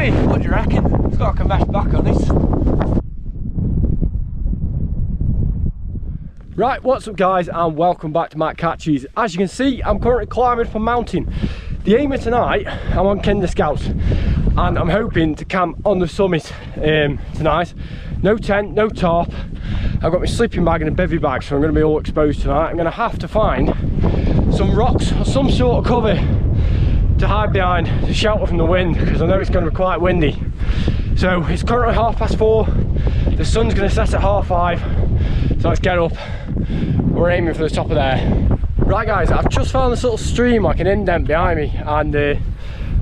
Bivvy, what do you reckon? It's got to come back on this. Right, what's up guys, and welcome back to Matt Catches. As you can see, I'm currently climbing up a mountain. The aim of tonight, I'm on Kinder Scouts, and I'm hoping to camp on the summit tonight. No tent, no tarp. I've got my sleeping bag and a bivvy bag, so I'm going to be all exposed tonight. I'm going to have to find some rocks or some sort of cover to hide behind, to shelter from the wind, because I know it's going to be quite windy. So it's currently 4:30. The sun's going to set at 5:30. So let's get up. We're aiming for the top of there. Right guys, I've just found this little stream, like an indent behind me, and I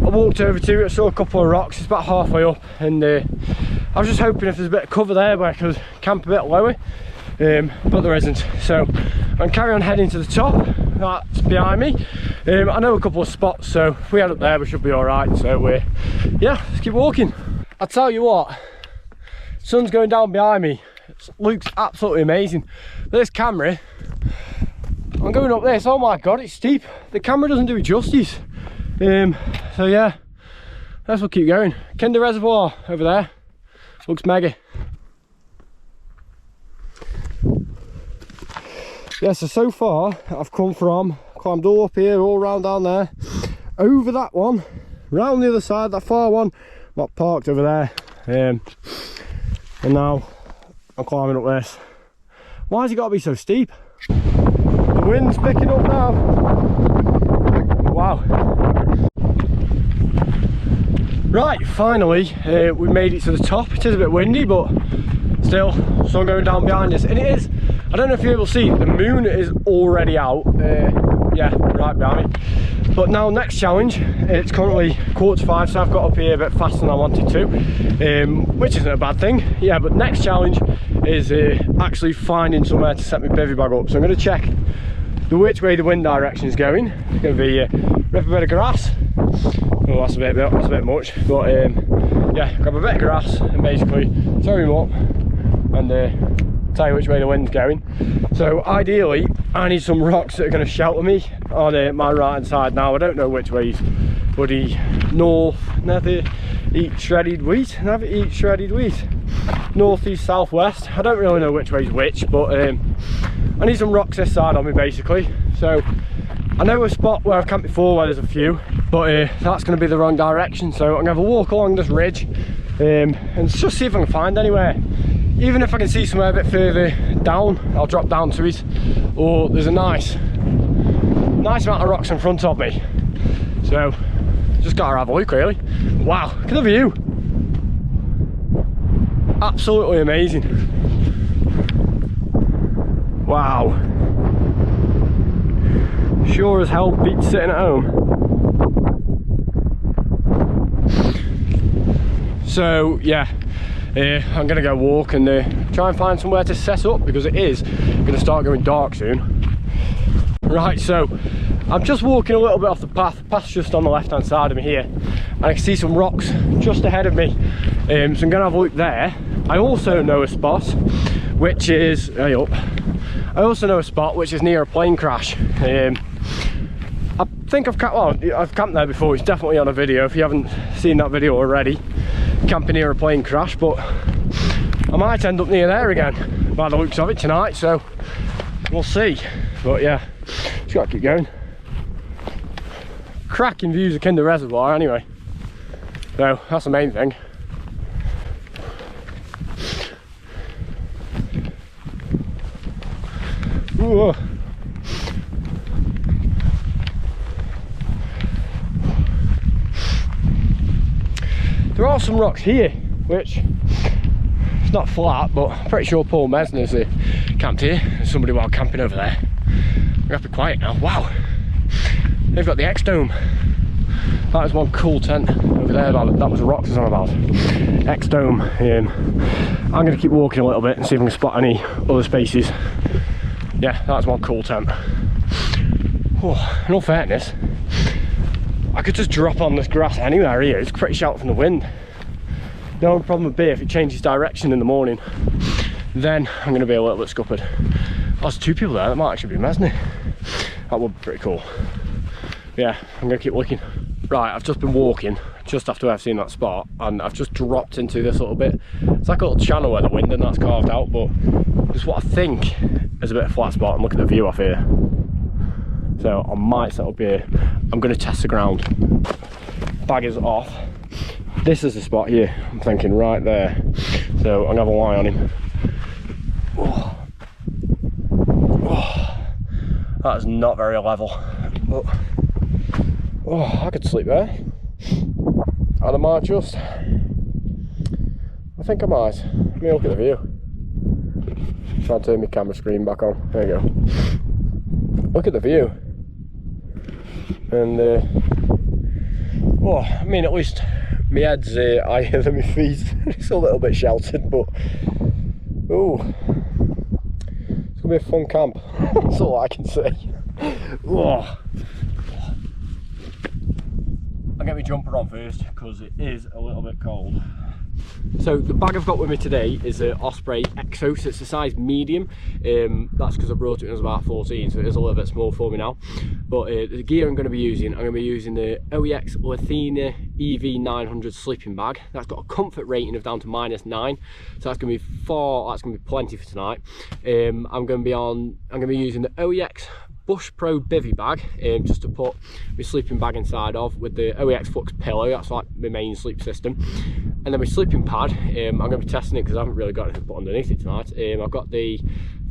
walked over to it. I saw a couple of rocks. It's about halfway up, and I was just hoping if there's a bit of cover there where I could camp a bit lower, but there isn't. So I'm carrying on heading to the top. That's behind me. I know a couple of spots, so if we head up there we should be all right. So yeah, let's keep walking. I'll tell you what, sun's going down behind me. It looks absolutely amazing. This camera, I'm going up this, oh my god, it's steep. The camera doesn't do it justice. So yeah, let's keep going. Kinder Reservoir over there, looks mega. Yeah, so far I've climbed all up here, all round down there, over that one, round the other side, that far one, got parked over there, and now I'm climbing up this. Why has it got to be so steep? The wind's picking up now. Wow. Right, finally we made it to the top. It is a bit windy, but still sun going down behind us, and it is, I don't know if you're able to see, the moon is already out. Yeah, right behind me. But now next challenge, it's currently 4:45, so I've got up here a bit faster than I wanted to, which isn't a bad thing. Yeah, but next challenge is actually finding somewhere to set my bivvy bag up. So I'm going to check which way the wind direction is going. It's going to be rip a bit of grass. Oh, that's a bit much, but yeah, grab a bit of grass and basically throw him up and tell you which way the wind's going. So ideally I need some rocks that are going to shelter me on my right hand side. Now I don't know which ways, buddy. North, never eat shredded wheat, never eat shredded wheat. North, east, south, west. I don't really know which way's which, but I need some rocks this side on me basically. So I know a spot where I've camped before where there's a few, but that's going to be the wrong direction. So I'm going to have a walk along this ridge and just see if I can find anywhere. Even if I can see somewhere a bit further down, I'll drop down to it. Or there's a nice amount of rocks in front of me. So just gotta have a look really. Wow, look at the view. Absolutely amazing. Wow. Sure as hell beats sitting at home. So yeah, I'm gonna go walk and try and find somewhere to set up, because it is gonna start going dark soon. Right, so I'm just walking a little bit off the path. The path's just on the left hand side of me here, and I can see some rocks just ahead of me. So I'm gonna have a look there. I also know a spot which is I also know a spot which is near a plane crash. I think I've camped there before. It's definitely on a video if you haven't seen that video already, camping near a plane crash. But I might end up near there again by the looks of it tonight, so we'll see. But yeah, just gotta keep going. Cracking views of Kinder Reservoir anyway, so that's the main thing. Ooh. There are some rocks here, which it's not flat, but I'm pretty sure Paul Mesner's camped here. There's somebody while camping over there. I'm gonna have to be quiet now. Wow, they've got the X-Dome. That is one cool tent over there. That was the rocks I was on about. X-Dome. I'm gonna keep walking a little bit and see if I can spot any other spaces. Yeah, that's one cool tent. Oh, in all fairness, I could just drop on this grass anywhere here. It's pretty sheltered from the wind. The only problem would be if it changes direction in the morning, then I'm going to be a little bit scuppered. There's two people there. That might actually be Mesny. That would be pretty cool. Yeah, I'm going to keep looking. Right, I've just been walking just after I've seen that spot, and I've just dropped into this little bit. It's like a little channel where the wind and that's carved out, but just what I think is a bit of a flat spot, and look at the view off here. So I might set up here. I'm going to test the ground. Bag is off. This is the spot here, I'm thinking, right there. So I'm going to have a lie on him. Oh. Oh. That is not very level. But, oh, I could sleep there. And I might just. I think I might. Let me look at the view. Try and turn my camera screen back on. There you go. Look at the view. And oh, I mean, at least my head's higher than my feet. It's a little bit sheltered, but oh, it's gonna be a fun camp. That's all I can say. Oh. I'll get my jumper on first because it is a little bit cold. So the bag I've got with me today is an Osprey Exos. It's a size medium. That's because I brought it when I was about 14, so it is a little bit small for me now. But the gear I'm going to be using the OEX Lathina EV900 sleeping bag. That's got a comfort rating of down to -9, so that's going to be plenty for tonight. I'm going to be using the OEX Bush Pro Bivvy bag, just to put my sleeping bag inside of, with the OEX Flux pillow. That's like my main sleep system. And then my sleeping pad, I'm going to be testing it because I haven't really got anything to put underneath it tonight. I've got the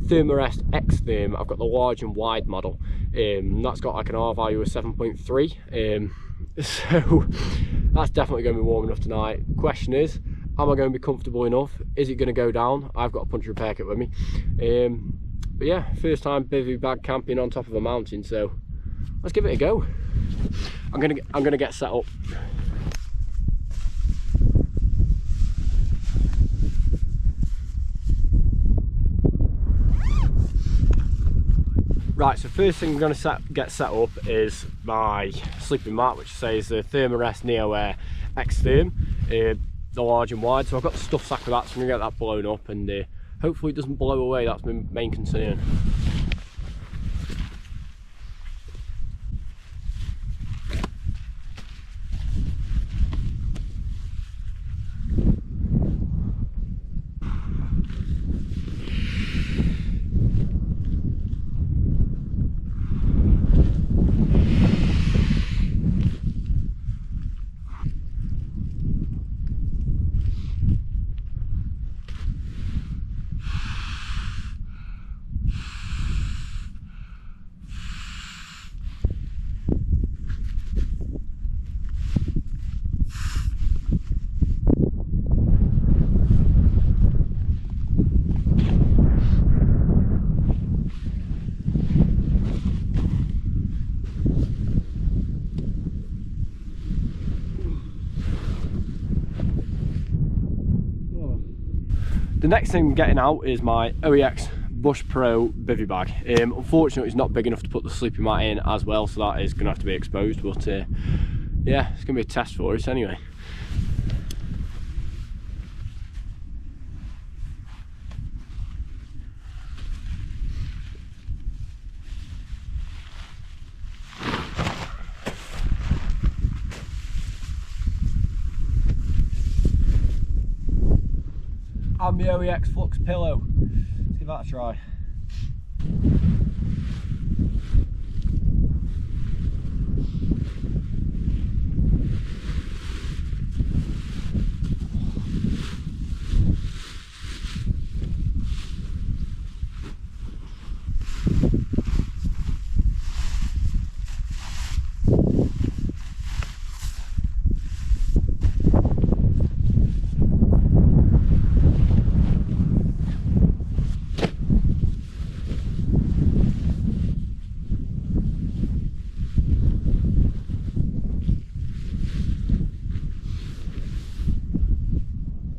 Thermarest X Therm. I've got the large and wide model. That's got like an R value of 7.3. So that's definitely going to be warm enough tonight. The question is, am I going to be comfortable enough? Is it going to go down? I've got a punch repair kit with me. But yeah, first time bivvy bag camping on top of a mountain, so let's give it a go. I'm gonna get set up. Right, so first thing I'm going to get set up is my sleeping mat, which says the Thermarest Neo Air X Therm, the large and wide. So I've got the stuff sack for that, so I'm going to get that blown up, and hopefully it doesn't blow away. That's my main concern. The next thing I'm getting out is my OEX Bush Pro Bivvy bag. Unfortunately, it's not big enough to put the sleeping mat in as well, so that is going to have to be exposed. But yeah, it's going to be a test for us anyway. And the OEX Flux pillow. Let's give that a try.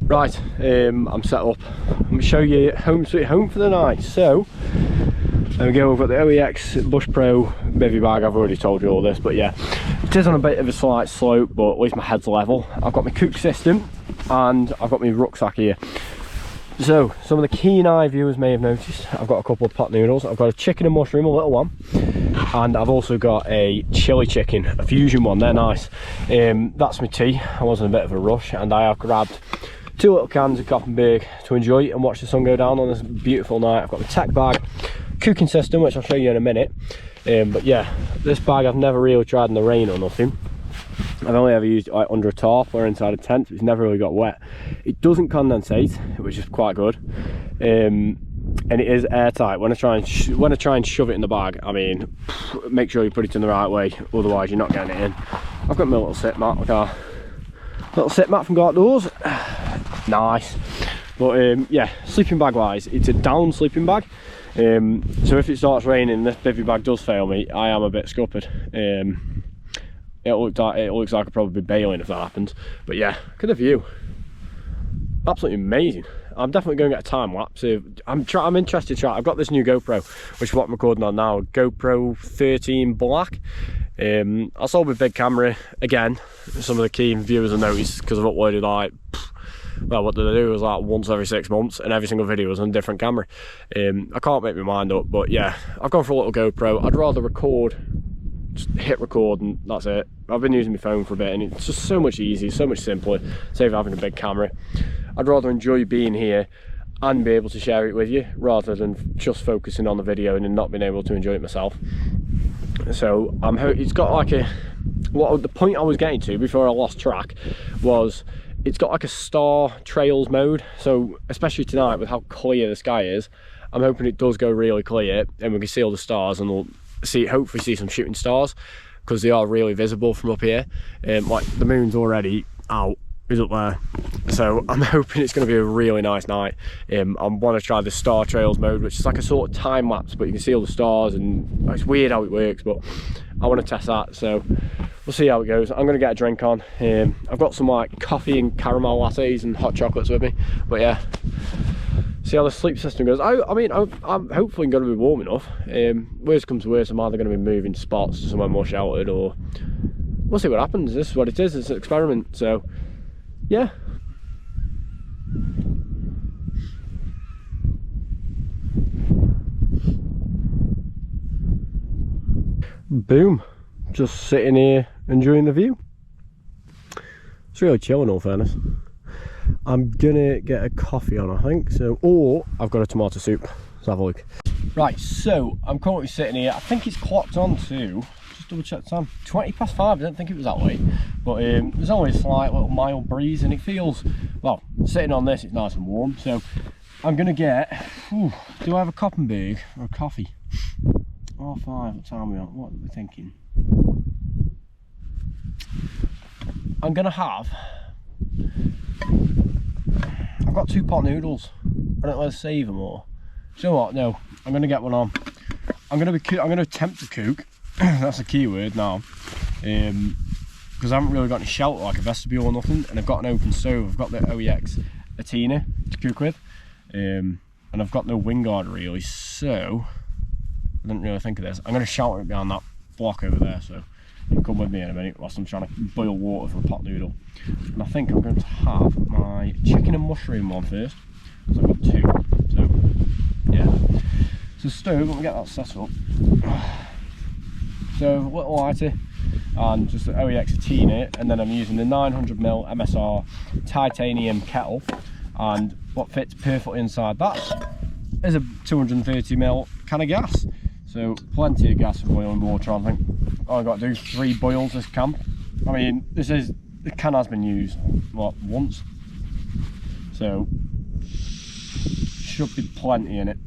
Right, I'm set up. I'm going to show you home sweet home for the night. So, there we go, we've got the OEX Bush Pro Bivvy bag. I've already told you all this, but yeah, it is on a bit of a slight slope, but at least my head's level. I've got my cook system, and I've got my rucksack here. So, some of the keen eye viewers may have noticed, I've got a couple of pot noodles. I've got a chicken and mushroom, a little one. And I've also got a chili chicken, a fusion one, they're nice. That's my tea. I was in a bit of a rush, and I have grabbed 2 little cans of Koppenberg to enjoy and watch the sun go down on this beautiful night. I've got the tech bag, cooking system, which I'll show you in a minute. But yeah, this bag I've never really tried in the rain or nothing. I've only ever used it like under a tarp or inside a tent. It's never really got wet. It doesn't condensate, which is quite good. And it is airtight. When I try and shove it in the bag, I mean, make sure you put it in the right way, otherwise you're not getting it in. I've got my little sit mat, look at that. Little sit mat from Go Outdoors. Nice. But yeah, sleeping bag wise, it's a down sleeping bag. So if it starts raining and this bivvy bag does fail me, I am a bit scuppered. It looks like I'll probably be bailing if that happens. But yeah, look at the view. Absolutely amazing. I'm definitely going to get a time lapse. I'm interested to try. I've got this new GoPro, which is what I'm recording on now, GoPro 13 Black. I sold my big camera again. Some of the keen viewers will notice because I've uploaded like, well, what did I do? It was like once every 6 months, and every single video was on a different camera. I can't make my mind up, but yeah, I've gone for a little GoPro. I'd rather record, just hit record and that's it. I've been using my phone for a bit and it's just so much easier, so much simpler, save having a big camera. I'd rather enjoy being here and be able to share it with you rather than just focusing on the video and not being able to enjoy it myself. So it's got like the point I was getting to before I lost track was it's got like a star trails mode. So especially tonight with how clear the sky is, I'm hoping it does go really clear and we can see all the stars, and we'll hopefully see some shooting stars because they are really visible from up here. Like the moon's already out, is up there, so I'm hoping it's going to be a really nice night. I want to try the star trails mode, which is like a sort of time lapse, but you can see all the stars, and it's weird how it works, but I want to test that, so we'll see how it goes. I'm going to get a drink on. I've got some like coffee and caramel lattes and hot chocolates with me, but yeah, see how the sleep system goes. I mean, I'm hopefully going to be warm enough. Worst comes to worst, I'm either going to be moving spots to somewhere more sheltered, or we'll see what happens. This is what it is, it's an experiment, so yeah. Boom, just sitting here enjoying the view. It's really chill in all fairness. I'm gonna get a coffee on, I think, so, or I've got a tomato soup. Let's have a look. Right, so I'm currently sitting here. I think it's clocked on to, just double check the time, 20 past 5. I didn't think it was that late, but there's only a slight little mild breeze and it feels, well, sitting on this it's nice and warm. So I'm gonna get, do I have a Koppenberg or a coffee? 5:30, what time are we on? What are we thinking? I'm gonna have, I've got 2 pot noodles. I don't know whether to save them or, do you know what? No, I'm gonna get one on. I'm gonna attempt to cook. That's the key word now, because I haven't really got any shelter like a vestibule or nothing, and I've got an open stove. I've got the OEX Athena to cook with, and I've got no wing guard really, so I didn't really think of this. I'm going to shelter it behind that block over there, so you can come with me in a minute whilst I'm trying to boil water for a pot noodle. And I think I'm going to have my chicken and mushroom one first, because I've got 2. So yeah, so stove, let me get that set up. So a little lighter and just the OEX Athena, and then I'm using the 900ml MSR titanium kettle, and what fits perfectly inside that is a 230ml can of gas. So plenty of gas for boiling water. I think all I've got to do is 3 boils this can. I mean, the can has been used, what, once? So should be plenty in it.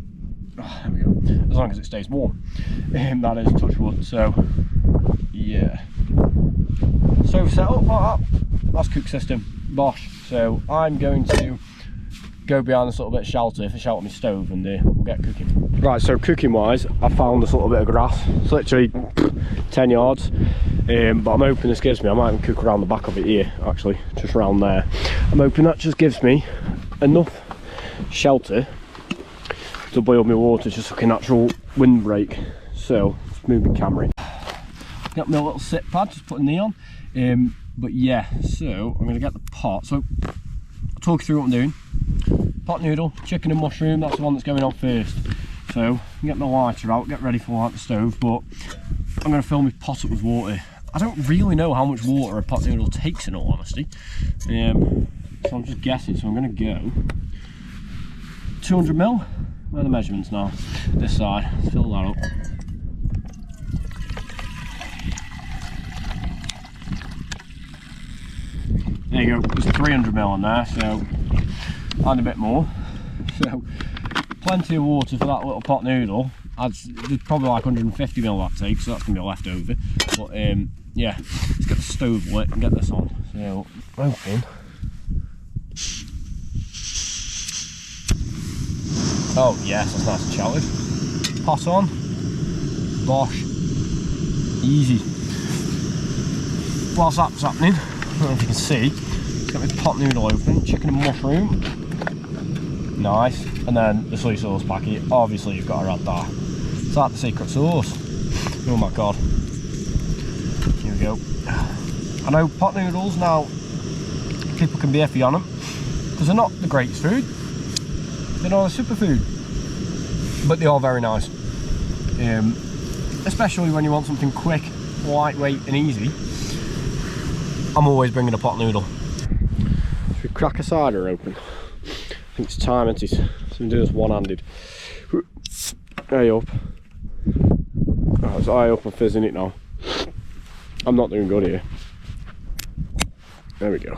There we go. As long as it stays warm. That is touch wood. So yeah. Stove set up like that. That's cook system. Bosh. So I'm going to go behind this little bit of shelter for shelter my stove, and we'll get cooking. Right, so cooking wise, I found this little bit of grass. It's literally 10 yards, but I'm hoping this gives me, I might even cook around the back of it here, actually, just around there. I'm hoping that just gives me enough shelter to boil my water, just like a natural windbreak. So let's move the camera. Got my little sit pad, just put a knee on. But yeah, so I'm gonna get the pot. So I'll talk you through what I'm doing. Pot noodle, chicken and mushroom, that's the one that's going on first. So get my lighter out, get ready for like the stove, but I'm going to fill my pot up with water. I don't really know how much water a pot noodle takes, in all honesty. So I'm just guessing, so I'm going to go 200 ml. Where are the measurements now? This side. Fill that up. There you go, there's 300 ml on there, so and a bit more. So plenty of water for that little pot noodle. There's probably like 150 ml that takes, so that's going to be leftover. But yeah, let's get the stove lit and get this on. So open. Oh yes, that's nice and sheltered. Pot on. Bosh. Easy. Whilst that's happening, I don't know if you can see, let's get my pot noodle open, chicken and mushroom. Nice. And then the soy sauce packet, obviously you've got to add that. It's like the secret sauce. Oh my god. Here we go. I know pot noodles now, people can be iffy on them, because they're not the greatest food. They're not a superfood. But they are very nice. Especially when you want something quick, lightweight and easy. I'm always bringing a pot noodle. Should we crack a cider open? I think it's time, isn't it? So we do this one-handed. Eye up. Oh, it's eye up and fizzing it now. I'm not doing good here. There we go.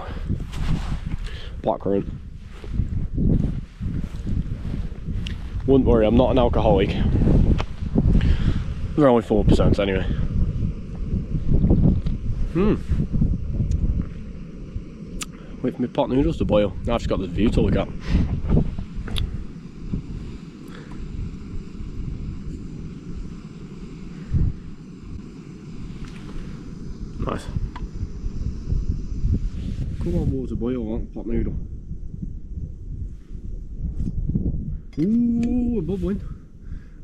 Blackcurrant. Wouldn't worry, I'm not an alcoholic. They're only 4% anyway. Wait for my pot noodles to boil. Now I've just got this view to look at. Nice. Come on, water boil that pot noodle. Ooh, we're bubbling.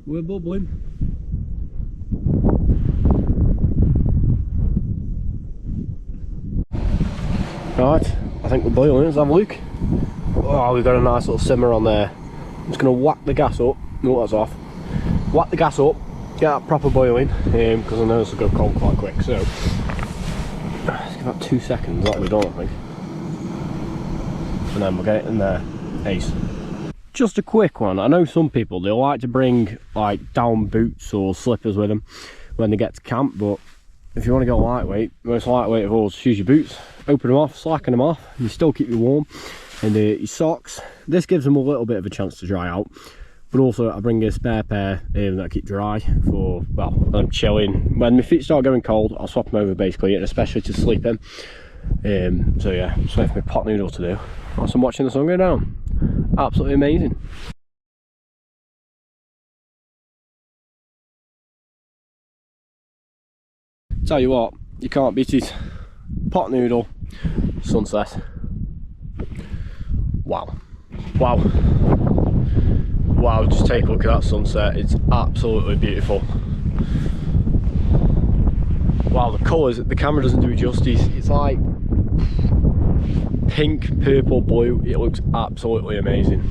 We're bubbling. Right, I think we're boiling. Let's have a look. Oh, we've got a nice little simmer on there. I'm just going to whack the gas up. No, that's off. Whack the gas up, get that proper boiling, because I know this will go cold quite quick. So, let's give that 2 seconds. That'll be done, I think. And then we'll get it in there. Ace. Just a quick one. I know some people, they like to bring like down boots or slippers with them when they get to camp, but if you want to go lightweight, most lightweight of all is use your boots, open them off, slacken them off, and you still keep you warm. And your socks, this gives them a little bit of a chance to dry out, but also I bring a spare pair that I keep dry for, well, when I'm chilling. When my feet start going cold, I'll swap them over basically, and especially to sleep in. So yeah, just wait for my pot noodle to do whilst I'm watching the sun go down. Absolutely amazing. Tell you what, you can't beat it. Pot noodle, sunset. Wow. Wow. Wow, just take a look at that sunset. It's absolutely beautiful. Wow, the colours, the camera doesn't do it justice. It's like pink, purple, blue. It looks absolutely amazing.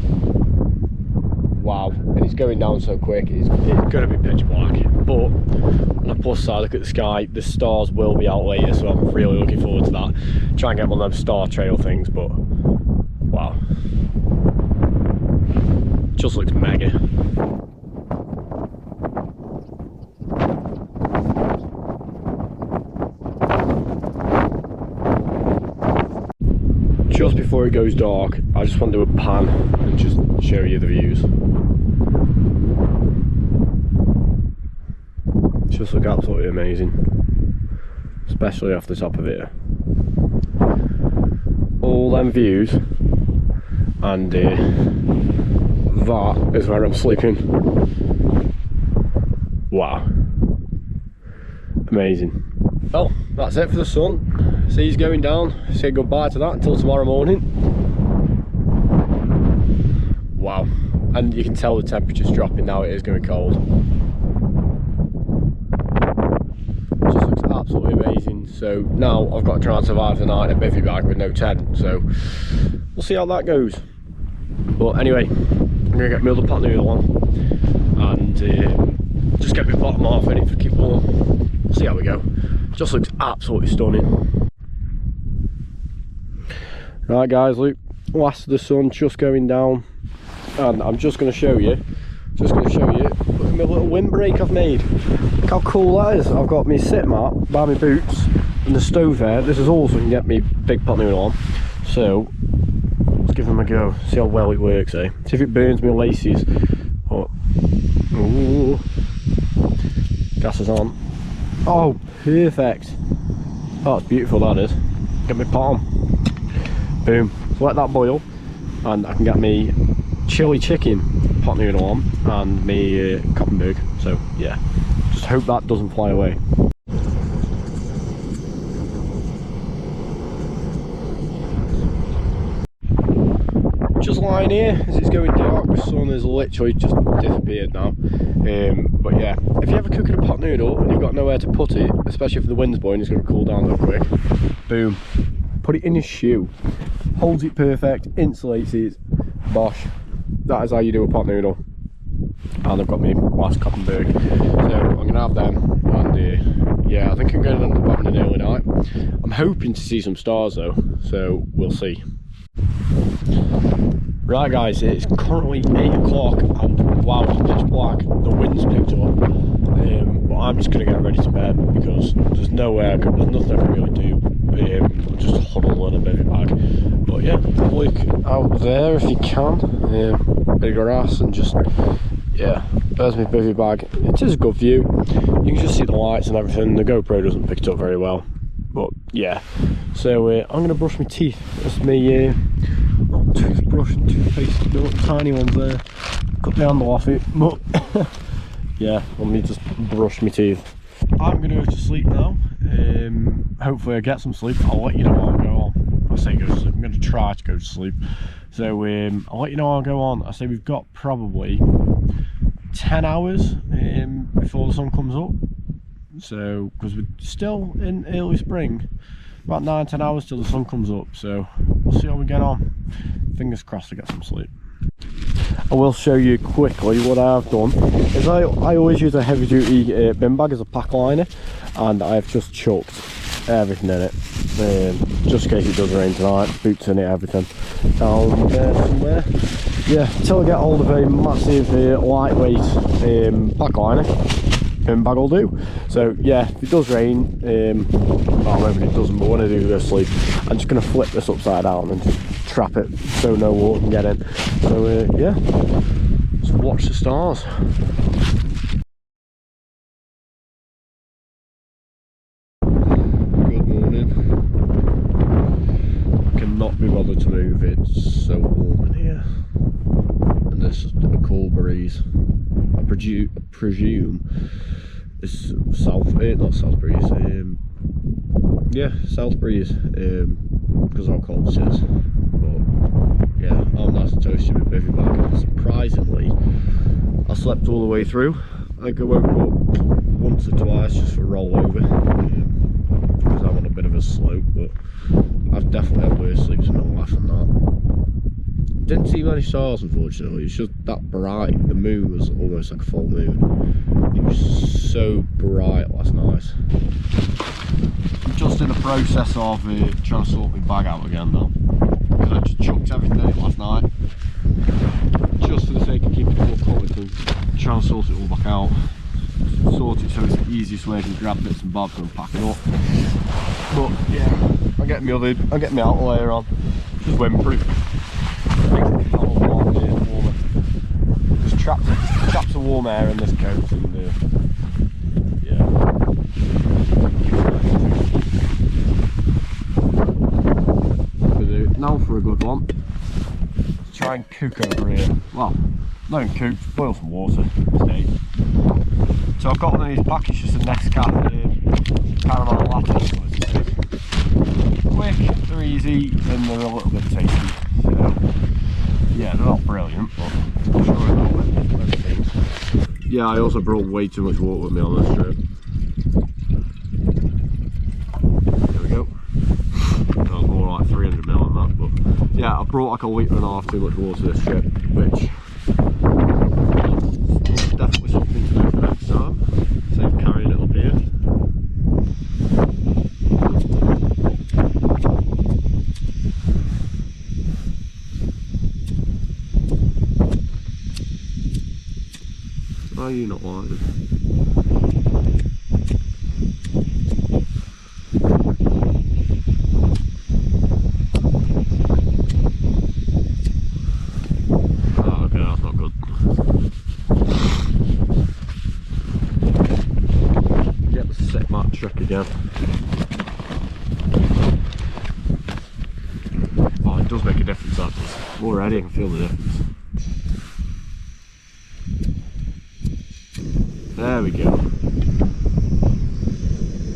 Wow, and it's going down so quick. It's going to be pitch black, but on the plus side, look at the sky. The stars will be out later, so I'm really looking forward to that. Try and get one of those star trail things, but wow, just looks mega. Just before it goes dark, I just want to do a pan and just show you the views. Just look absolutely amazing, especially off the top of it. All them views, and that is where I'm sleeping. Wow, amazing. Well, that's it for the sun. Sea's going down. Say goodbye to that until tomorrow morning. Wow, and you can tell the temperature's dropping now. It is going cold. Just looks absolutely amazing. So now I've got to try and survive the night in a bivvy bag with no tent. So we'll see how that goes. But anyway, I'm going to get my other pot noodle on and just get my bottom half ready to keep warm. see how we go. Just looks absolutely stunning. Right guys, look, last of the sun just going down, and I'm just going to show you, look at my little windbreak I've made. Look how cool that is. I've got my sit mat by my boots and the stove there. This is also can get me big pot noodle on, so let's give them a go, see how well it works, eh? See if it burns my laces. Oh, ooh. Gas is on. Oh, perfect. Oh, it's beautiful, that is. Get my pot on. Boom. So let that boil, and I can get me chili chicken pot noodle on and me Koppenberg. So yeah, just hope that doesn't fly away. Just lying here as it's going dark, the sun has literally just disappeared now. But yeah, if you ever cooking a pot noodle and you've got nowhere to put it, especially if the wind's blowing, it's going to cool down real quick. Boom. Put it in your shoe. Holds it perfect, insulates it. Bosh. That is how you do a pot noodle. And I've got my last Koppenberg. So I'm going to have them. And yeah, I think I'm going to end up having an early night. I'm hoping to see some stars though, so we'll see. Right guys, it's currently 8 o'clock and wow, it's pitch black, the wind's picked up, but I'm just going to get ready to bed because there's nowhere, there's nothing I can really do, I'll just huddle in a Bivvy bag. But yeah, look out there if you can, bit of grass and just, yeah, there's my Bivvy bag. It is a good view, you can just see the lights and everything. The GoPro doesn't pick it up very well, but yeah, so I'm going to brush my teeth. That's me toothbrush and toothpaste, the little tiny ones there, cut the handle off it, but yeah, I'll need to brush my teeth. I'm going to go to sleep now. Hopefully I get some sleep. I'll let you know how I go on. I say go to sleep, I'm going to try to go to sleep, so I'll let you know how I go on. I say we've got probably 10 hours before the sun comes up, so because we're still in early spring, about 9-10 hours till the sun comes up, so we'll see how we get on. Fingers crossed to get some sleep. I will show you quickly what I've done. Is I always use a heavy duty bin bag as a pack liner, and I've just chucked everything in it, just in case it does rain tonight. Boots in it, everything down there somewhere. Yeah, until I get hold of a massive lightweight pack liner, bin bag will do. So yeah, if it does rain, well maybe it doesn't, but when I do go to sleep, I'm just going to flip this upside down and just trap it so no water can get in. So yeah, let's watch the stars. Good morning. I cannot be bothered to move, it's so warm in here, and there's a cool breeze. I presume it's not south breeze, yeah, south breeze, because how cold it is. But yeah, I'm nice and toasty with Bivvy bag. Surprisingly, I slept all the way through. I think I woke up once or twice just for a roll over, because I'm on a bit of a slope, but I've definitely had worse sleeps in my life than that. Didn't see many stars unfortunately, it's just that bright. The moon was almost like a full moon. It was so bright last night. I'm just in the process of trying to sort my bag out again though, because I just chucked everything in it last night, just for the sake of keeping it all covered, and trying to sort it all back out. Sort it so it's the easiest way I can grab bits and bobs and pack it up. But yeah, I'll get my outer layer on, just windproof. Makes it a hell of a lot warmer. Just traps the warm air in this coat, and yeah. Now for a good one. Let's try and cook over here. Well, not even cook, boil some water instead. So I've got one of these packets, just a Nescafe caramel latte. Quick, they're easy, and they're a little bit tasty. So yeah, they're not brilliant, but I'm sure they'll make most things. Yeah, I also brought way too much water with me on this trip. There we go. That was more like 300ml on that, but yeah, I brought like 1.5 litres too much water this trip, which definitely something to do for next time. Save carrying it up here. Why are you not like this? Oh, okay, that's not good. Get the set mark trick again. Oh, it does make a difference actually. Already I can feel the difference. There we go.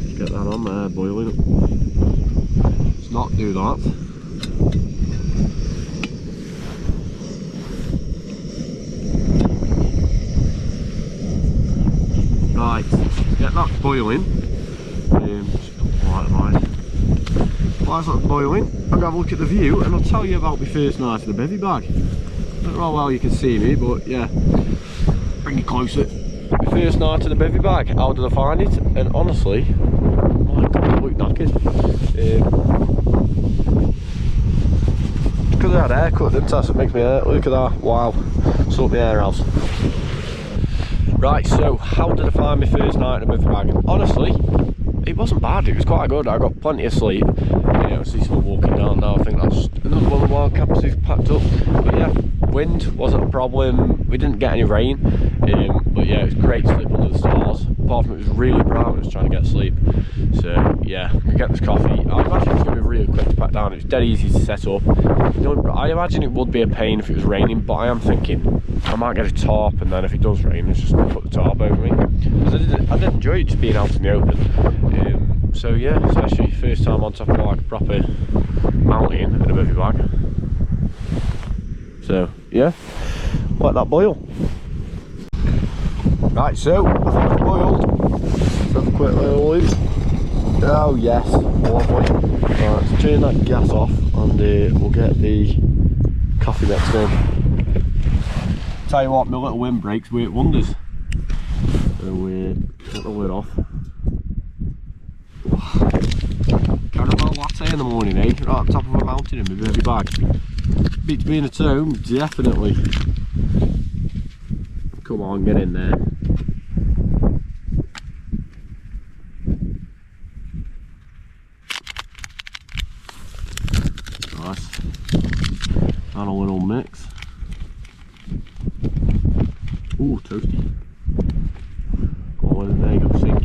Just get that on there, boiling up. Let's not do that. Right, let's get that boiling. Just put the light on. Whilst that's boiling, I'm going to have a look at the view and I'll tell you about my first night in the bivvy bag. I don't know how well you can see me, but yeah, bring it closer. My first night in the bivvy bag, how did I find it? And honestly, my god, I look knackered. Because I had a haircut, didn't I? So it makes me hair, look at that, wow, sort my hair out. Right, so how did I find my first night in a bivvy bag? Honestly, it wasn't bad, it was quite good. I got plenty of sleep. I see someone walking down now. I think that's another one of the wild campers who's packed up. But yeah, wind wasn't a problem. We didn't get any rain. But yeah, it was great to sleep under the stars. Apart from it was really bright when I was trying to get sleep. So yeah, we get this coffee. I imagine it's going to be really quick to pack down. It's dead easy to set up. I imagine it would be a pain if it was raining, but I am thinking I might get a tarp, and then if it does rain, it's just going to put the tarp over me. Because I did enjoy just being out in the open. So yeah, especially first time on top of like a proper mountain in a bivvy bag. So yeah, let that boil. Right, so I think it's boiled. Let's have a quick little look. Oh yes, lovely. Right, let's turn that gas off and we'll get the coffee mixed in. Tell you what, my little windbreaks work wonders. So get the lid off. Caramel latte in the morning, eh? Right on top of a mountain in my bivvy bag. Beats being at home, definitely. Come on, get in there. Nice. And a little mix. Ooh, toasty. Go on, there you go, sink.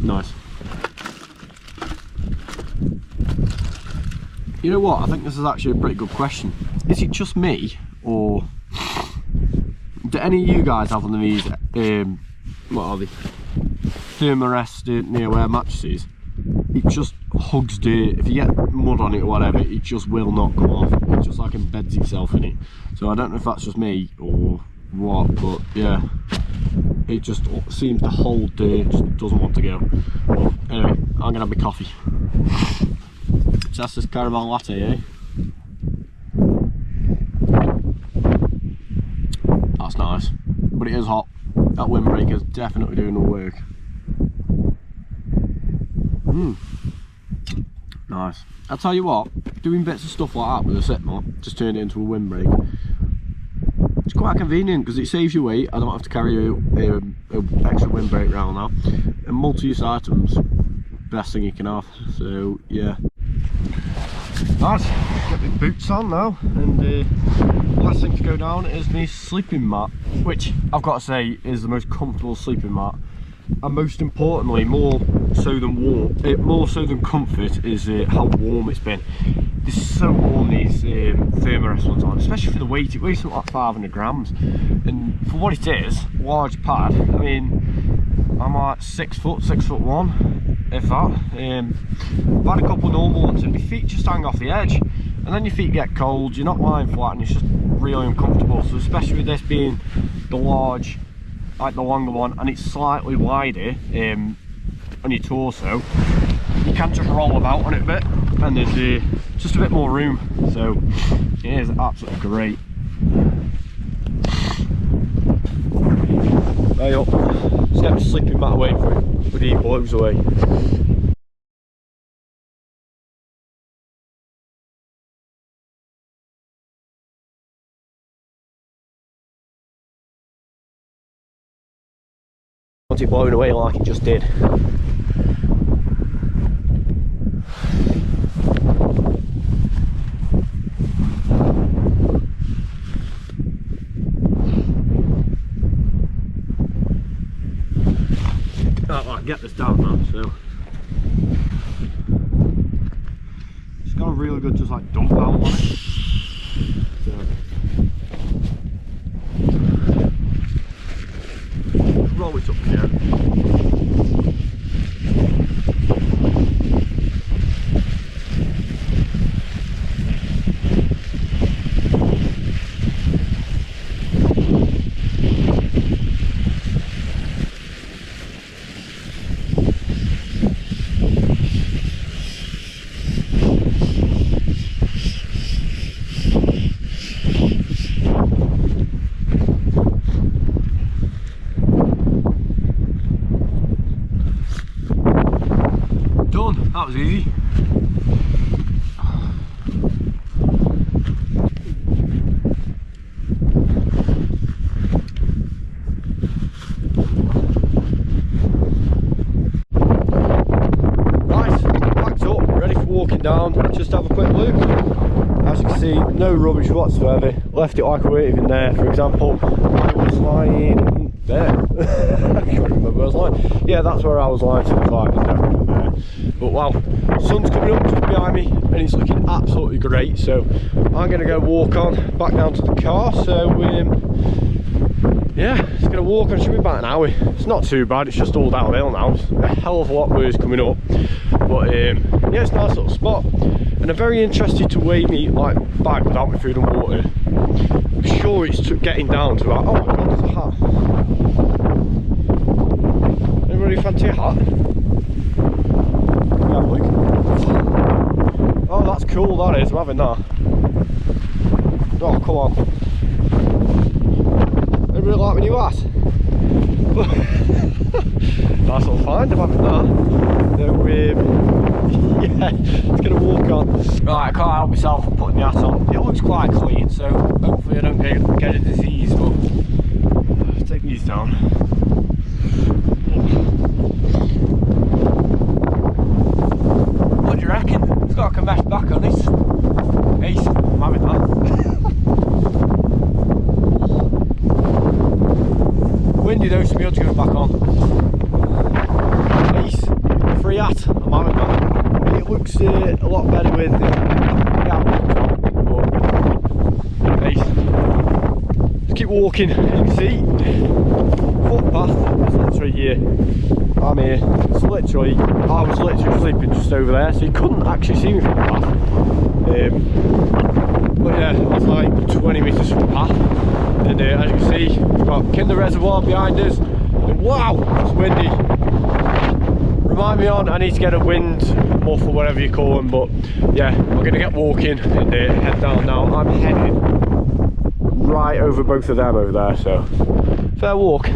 Nice. You know what, I think this is actually a pretty good question. Is it just me, or do any of you guys have one of these, what are they, thermarest near-wear mattresses? It just hugs dirt. If you get mud on it or whatever, it just will not come off. It just like embeds itself in it. So I don't know if that's just me or what, but yeah, it just seems to hold dirt, just doesn't want to go. But anyway, I'm gonna have my coffee. So that's this caramel latte, eh? That's nice, but it is hot. That windbreaker is definitely doing the work. Nice. I'll tell you what, doing bits of stuff like that with a sit mat, just turned it into a windbreak. It's quite convenient because it saves you weight. I don't have to carry a extra windbreak around now. And multi-use items, best thing you can have. So yeah. Right, get my boots on now, and last thing to go down is my sleeping mat, which I've got to say is the most comfortable sleeping mat. And most importantly, more so than comfort, is how warm it's been. It's so warm, these thermarest ones on, especially for the weight. It weighs something like 500 grams, and for what it is, large pad. I mean, I'm like 6 foot, 6'1", if that. I've had a couple of normal ones, and my feet just hang off the edge, and then your feet get cold. You're not lying flat, and it's just really uncomfortable. So especially with this being the large, like the longer one, and it's slightly wider on your torso, you can just roll about on it a bit, and there's just a bit more room. So it is absolutely great. Way up. Let's get the sleeping mat away for the heat blows away. Want it blowing away like it just did. I get this down now, so it's got a really good just like dump out on it. So roll it up again. That was easy. Right, packed up, ready for walking down. Just have a quick look. As you can see, no rubbish whatsoever. Left it like a weight in there. For example, I was lying there. I can't remember where I was lying. Yeah, that's where I was lying to the light. There. But wow, sun's coming up just behind me and it's looking absolutely great. So I'm going to go walk on back down to the car. So yeah, it's going to walk on. It should be about an hour. It's not too bad. It's just all downhill now. It's a hell of a lot worse coming up. But yeah, it's a nice little spot. And I'm very interested to weigh me like bag without my food and water. I'm sure it's getting down to about, oh my god, there's a hat. Anybody fancy a hat? Yeah, look. Oh, that's cool, that is. I'm having that. Oh, come on. Anybody like my new hat? Nice little find, I'm having that. So, yeah, it's going to walk on. Right, I can't help myself from putting the hat on. It looks quite clean, so hopefully I don't get a disease, but I'll take these down. What do you reckon? It's got like a mesh back on it. Ace, I'm having that. Windy though, so we'll go back on. Ace, free hat, I'm having that. It looks a lot better with the outlook on, but ace. Just keep walking. You can see footpath is literally here. I'm here. It's literally, I was literally sleeping just over there, so you couldn't actually see me from the path. But yeah, it's like 20 metres from the path. And as you can see, we've got Kinder Reservoir behind us. And wow, it's windy. Remind me on, I need to get a wind muffle, whatever you call them. But yeah, we're going to get walking and head down now. I'm heading right over both of them over there, so fair walk.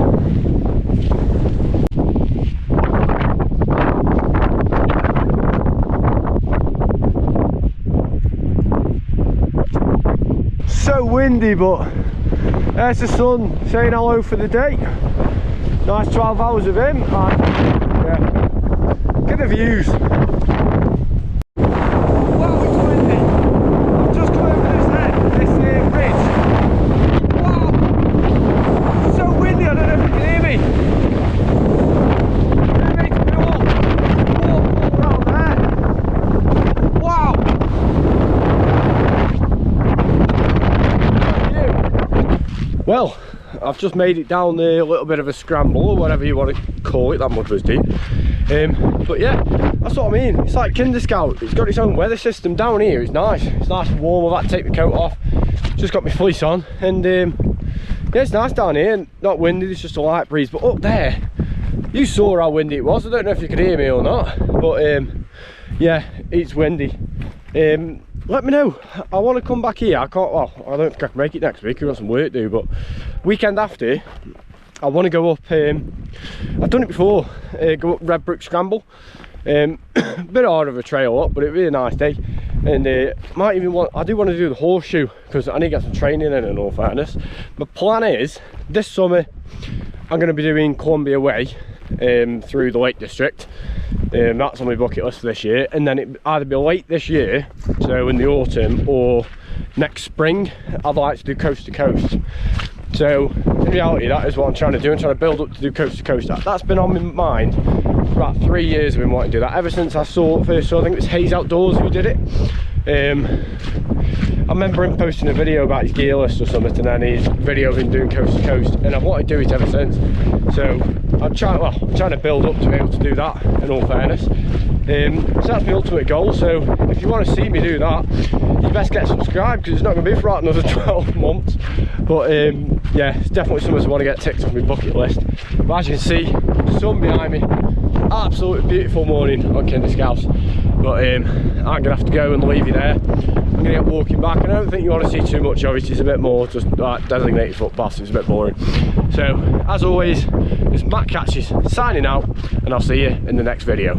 So windy, but there's the sun saying hello for the day. Nice 12 hours of him, and yeah, get the views. Wow, it's windy. I've just come over this ridge. Wow, it's so windy, I don't know if you can hear me. It makes me all around there. Wow. Well, I've just made it down there, a little bit of a scramble or whatever you want to call it. That mud was deep. But yeah, that's what I mean. It's like Kinder Scout. It's got its own weather system down here. It's nice. It's nice and warm. I've had to take my coat off. Just got my fleece on, and yeah, it's nice down here. And not windy. There's just a light breeze. But up there, you saw how windy it was. I don't know if you could hear me or not, but yeah, it's windy. Let me know. I want to come back here. I can't, well, I don't think I can make it next week. I've got some work to do, but weekend after, I want to go up, I've done it before, go up Red Brick Scramble. A bit harder of a trail up, but it'd be a nice day. And might even I do want to do the horseshoe, because I need to get some training in all fairness. My plan is, this summer, I'm going to be doing Columbia Way through the Lake District. That's on my bucket list for this year. And then it either be late this year, so in the autumn, or next spring, I'd like to do coast to coast. So in reality, that is what I'm trying to do. I'm trying to build up to do coast to coast. That's been on my mind for about 3 years. I've been wanting to do that ever since I first saw, I think it was Hayes Outdoors who did it. I remember him posting a video about his gear list or something, and then his video of him doing coast to coast, and I've wanted to do it ever since. So I'm trying to build up to be able to do that, in all fairness. So that's my ultimate goal. So if you want to see me do that, you best get subscribed, because it's not going to be for another 12 months. But yeah, it's definitely something I want to get ticked off my bucket list. But as you can see, the sun behind me, absolutely beautiful morning on Kinder Scouts. But I'm going to have to go and leave you there. I'm going to get walking back. I don't think you want to see too much of it. It's a bit more just like designated footpaths. It's a bit boring. So as always, it's Matt Catches signing out, and I'll see you in the next video.